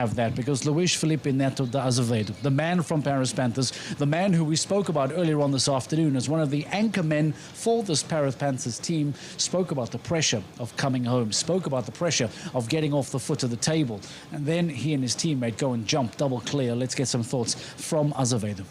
have that, because Luis Felipe Neto da Azevedo, the man from Paris Panthers, the man who we spoke about earlier on this afternoon as one of the anchor men for this Paris Panthers team, spoke about the pressure of coming home, spoke about the pressure of getting off the foot of the table. And then he and his teammate go and jump double clear. Let's get some thoughts from Azevedo.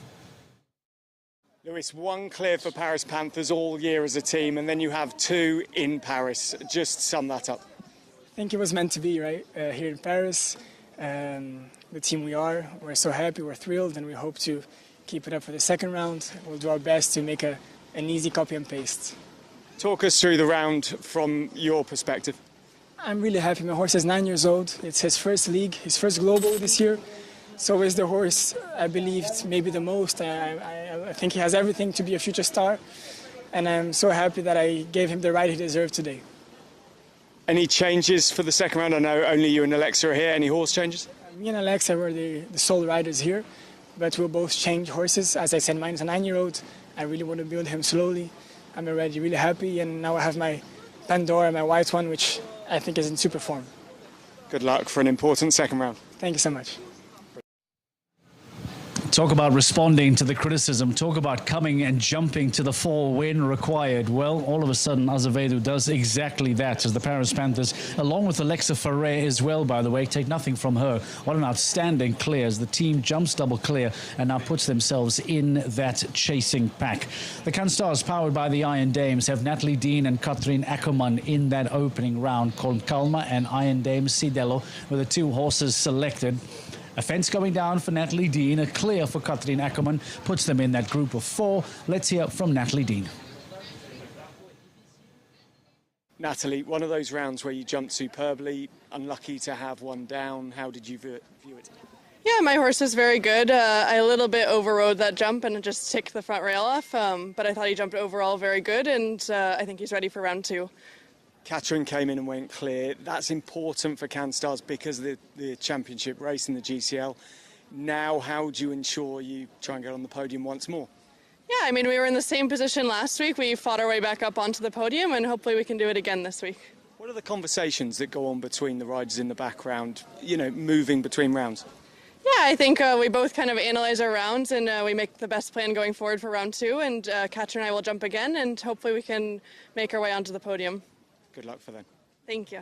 Luis, one clear for Paris Panthers all year as a team, and then you have two in Paris. Just sum that up. I think it was meant to be, right? Here in Paris. The team we're so happy, we're thrilled, and we hope to keep it up for the second round. We'll do our best to make an easy copy and paste. Talk us through the round from your perspective. I'm really happy. My horse is 9 years old. It's his first league, his first global this year. So is the horse I believed maybe the most. I think he has everything to be a future star, and I'm so happy that I gave him the ride he deserved today. Any changes for the second round? I know only you and Alexa are here. Any horse changes? Me and Alexa were the sole riders here, but we'll both change horses. As I said, mine is a 9-year-old. I really want to build him slowly. I'm already really happy, and now I have my Pandora, my white one, which I think is in super form. Good luck for an important second round. Thank you so much. Talk about responding to the criticism. Talk about coming and jumping to the fore when required. Well, all of a sudden, Azevedo does exactly that as the Paris Panthers, along with Alexa Ferrer as well, by the way, take nothing from her. What an outstanding clear as the team jumps double clear and now puts themselves in that chasing pack. The Canstars, powered by the Iron Dames, have Natalie Dean and Katrien Ackermann in that opening round. Kalma and Iron Dames Sidello were the two horses selected. A fence going down for Natalie Dean, a clear for Katrien Ackermann, puts them in that group of four. Let's hear from Natalie Dean. Natalie, one of those rounds where you jumped superbly, unlucky to have one down. How did you view it? Yeah, my horse was very good. I a little bit overrode that jump and just ticked the front rail off, but I thought he jumped overall very good, and I think he's ready for round two. Katrien came in and went clear. That's important for Canstars because of the championship race in the GCL. Now, how do you ensure you try and get on the podium once more? Yeah, I mean, we were in the same position last week. We fought our way back up onto the podium, and hopefully we can do it again this week. What are the conversations that go on between the riders in the background, moving between rounds? Yeah, I think we both kind of analyze our rounds, and we make the best plan going forward for round two, and Katrien and I will jump again, and hopefully we can make our way onto the podium. Good luck for them. Thank you.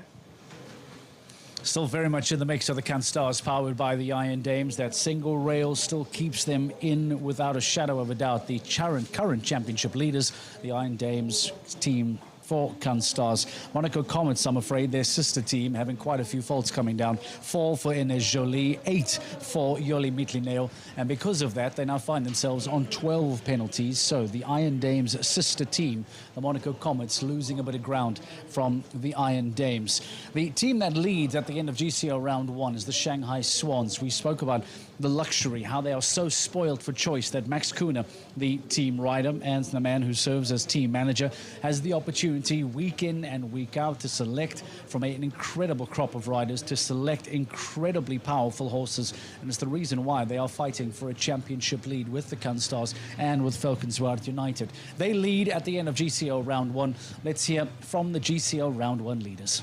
Still very much in the mix of the Canstars, powered by the Iron Dames. That single rail still keeps them in without a shadow of a doubt. The current championship leaders, the Iron Dames team for Canstars. Monaco Comets, I'm afraid, their sister team, having quite a few faults coming down. 4 for Ines Jolie, 8 for Yoli Mitlineo. And because of that, they now find themselves on 12 penalties. So the Iron Dames' sister team, the Monaco Comets, losing a bit of ground from the Iron Dames. The team that leads at the end of GCL round 1 is the Shanghai Swans. We spoke about the luxury, how they are so spoiled for choice that Max Kuhner, the team rider and the man who serves as team manager, has the opportunity week in and week out to select from an incredible crop of riders, to select incredibly powerful horses. And it's the reason why they are fighting for a championship lead with the Canstars and with Valkenswaard United. They lead at the end of GCL round 1. Let's hear from the GCL round 1 leaders.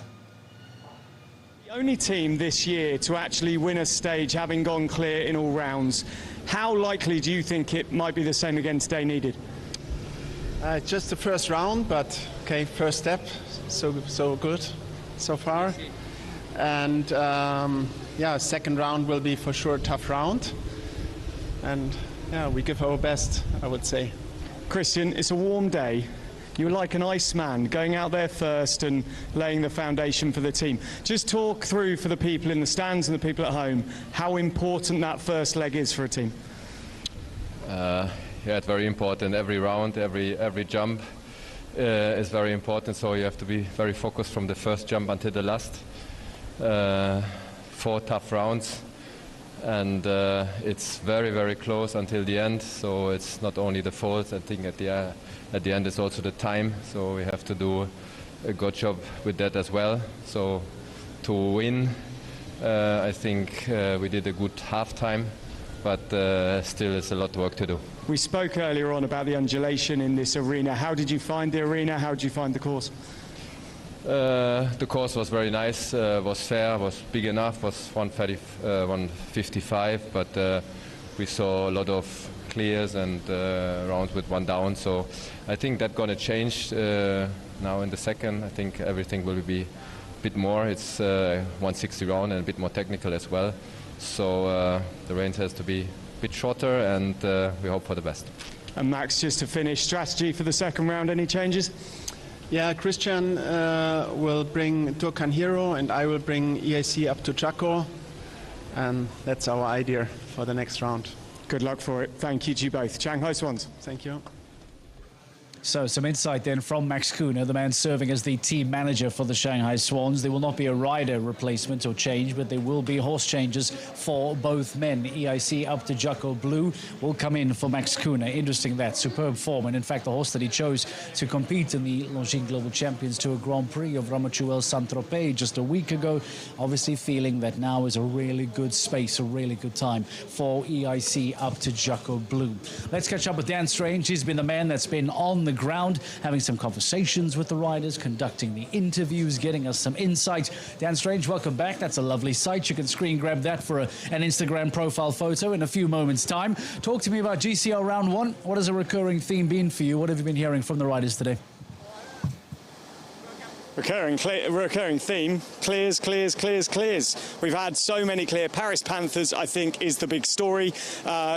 Only team this year to actually win a stage, having gone clear in all rounds. How likely do you think it might be the same again today needed? Just the first round, but okay, first step, so good so far. And yeah, second round will be for sure a tough round. And yeah, we give our best, I would say. Christian, it's a warm day. You're like an Iceman, going out there first and laying the foundation for the team. Just talk through for the people in the stands and the people at home how important that first leg is for a team. Yeah, it's very important. Every round, every jump is very important. So you have to be very focused from the first jump until the last. 4 tough rounds, and it's very, very close until the end. So it's not only the faults. I think at the end it's also the time. So we have to do a good job with that as well. So to win, I think we did a good half-time, but still it's a lot of work to do. We spoke earlier on about the undulation in this arena. How did you find the arena? How did you find the course? The course was very nice, was fair, was big enough, was 155, but we saw a lot of clears and rounds with one down. So I think that's going to change now in the second. I think everything will be a bit more. It's 160 round and a bit more technical as well. So the range has to be a bit shorter, and we hope for the best. And Max, just to finish, strategy for the second round, any changes? Yeah, Christian will bring Turkan Hero and I will bring EIC up to Chaco, and that's our idea for the next round. Good luck for it. Thank you to you both. Shanghai Swans. Thank you. So some insight then from Max Kuhne, the man serving as the team manager for the Shanghai Swans. There will not be a rider replacement or change, but there will be horse changes for both men. EIC up to Jaco Blue will come in for Max Kuhne. Interesting, that superb form, and in fact the horse that he chose to compete in the Longines Global Champions Tour Grand Prix of Ramachuel Saint-Tropez just a week ago, obviously feeling that now is a really good space, a really good time for EIC up to Jaco Blue. Let's catch up with Dan Strange. He's been the man that's been on the ground, having some conversations with the riders, conducting the interviews, getting us some insight. Dan Strange, welcome back. That's a lovely sight. You can screen grab that for an Instagram profile photo in a few moments' time. Talk to me about GCL Round 1. What has a recurring theme been for you? What have you been hearing from the riders today? Recurring theme, clears, clears, clears, clears. We've had so many clear. Paris Panthers, I think, is the big story.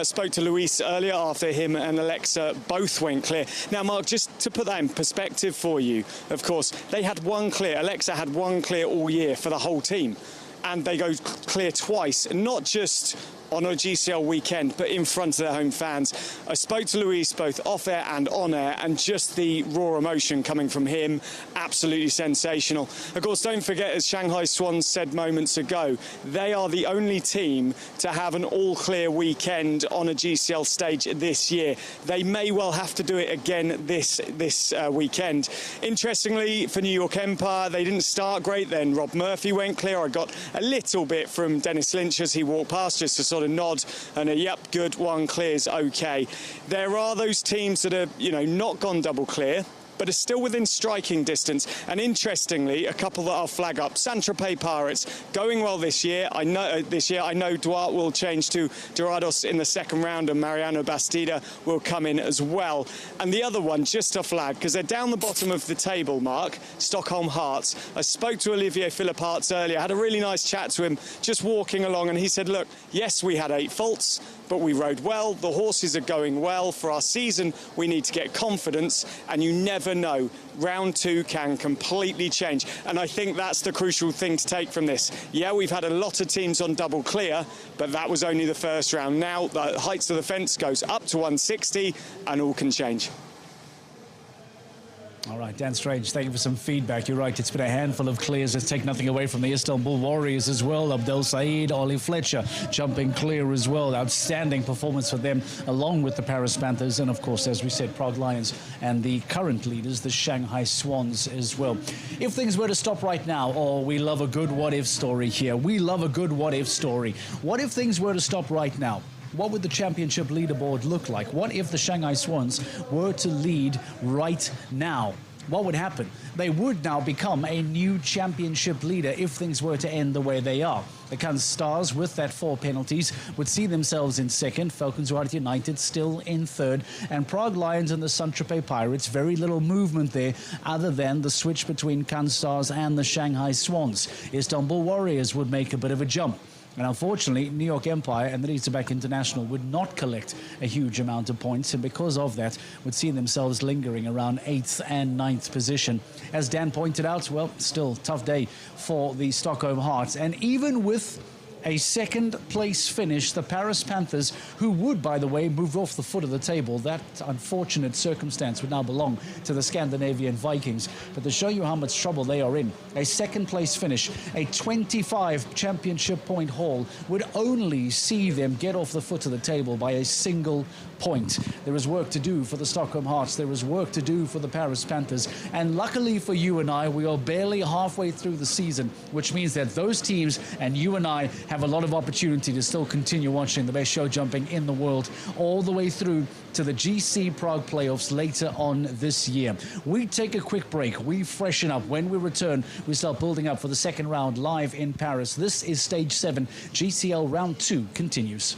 Spoke to Luis earlier after him and Alexa both went clear. Now, Mark, just to put that in perspective for you, of course, they had one clear. Alexa had one clear all year for the whole team. And they go clear twice, not just on a GCL weekend, but in front of their home fans. I spoke to Luis both off air and on air, and just the raw emotion coming from him, absolutely sensational. Of course, don't forget, as Shanghai Swans said moments ago, they are the only team to have an all-clear weekend on a GCL stage this year. They may well have to do it again this weekend. Interestingly, for New York Empire, they didn't start great then. Rob Murphy went clear. I got a little bit from Dennis Lynch as he walked past, just to sort of nod and a yep, good one, clears okay. There are those teams that are, not gone double clear, but are still within striking distance. And interestingly, a couple that I'll flag up. Saint-Tropez Pirates going well this year. I know Duarte will change to Dorados in the second round, and Mariano Bastida will come in as well. And the other one, just to flag, because they're down the bottom of the table, Mark, Stockholm Hearts. I spoke to Olivier Philippe-Hearts earlier, had a really nice chat to him, just walking along, and he said, look, yes, we had 8 faults, but we rode well. The horses are going well. For our season, we need to get confidence, and you never know. Round 2 can completely change, and I think that's the crucial thing to take from this. Yeah, we've had a lot of teams on double clear, but that was only the first round. Now the heights of the fence goes up to 160, and all can change. All right, Dan Strange, thank you for some feedback. You're right, it's been a handful of clears. Let's take nothing away from the Istanbul Warriors as well. Abdel Said, Ollie Fletcher jumping clear as well. Outstanding performance for them, along with the Paris Panthers and, of course, as we said, Prague Lions and the current leaders, the Shanghai Swans as well. If things were to stop right now, we love a good what-if story here. We love a good what-if story. What if things were to stop right now? What would the championship leaderboard look like? What if the Shanghai Swans were to lead right now? What would happen? They would now become a new championship leader if things were to end the way they are. The Cannes Stars, with that 4 penalties, would see themselves in second. Falcons Art United still in third. And Prague Lions and the Saint-Tropez Pirates, very little movement there other than the switch between Cannes Stars and the Shanghai Swans. Istanbul Warriors would make a bit of a jump. And unfortunately, New York Empire and the Razorback International would not collect a huge amount of points, and because of that, would see themselves lingering around 8th and 9th position. As Dan pointed out, well, still tough day for the Stockholm Hearts. And even with a second place finish, the Paris Panthers, who would, by the way, move off the foot of the table, that unfortunate circumstance would now belong to the Scandinavian Vikings. But to show you how much trouble they are in, a second place finish, a 25 championship point haul, would only see them get off the foot of the table by a single point. There is work to do for the Stockholm Hearts. There is work to do for the Paris Panthers. And luckily for you and I, we are barely halfway through the season, which means that those teams and you and I have have a lot of opportunity to still continue watching the best show jumping in the world all the way through to the GC Prague playoffs later on this year. We take a quick break. We freshen up. When we return, we start building up for the second round live in Paris. This is Stage 7. GCL Round 2 continues.